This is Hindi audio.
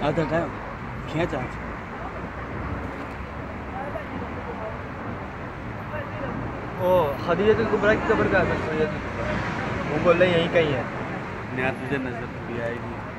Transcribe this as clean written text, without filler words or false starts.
आधा टाइम खींच आज ओ खदीजतुल कुबरा की कब्र पे आ सकते हो। वो बोल रहे यहीं कहीं है। नया तुझे नजर भी आएगी।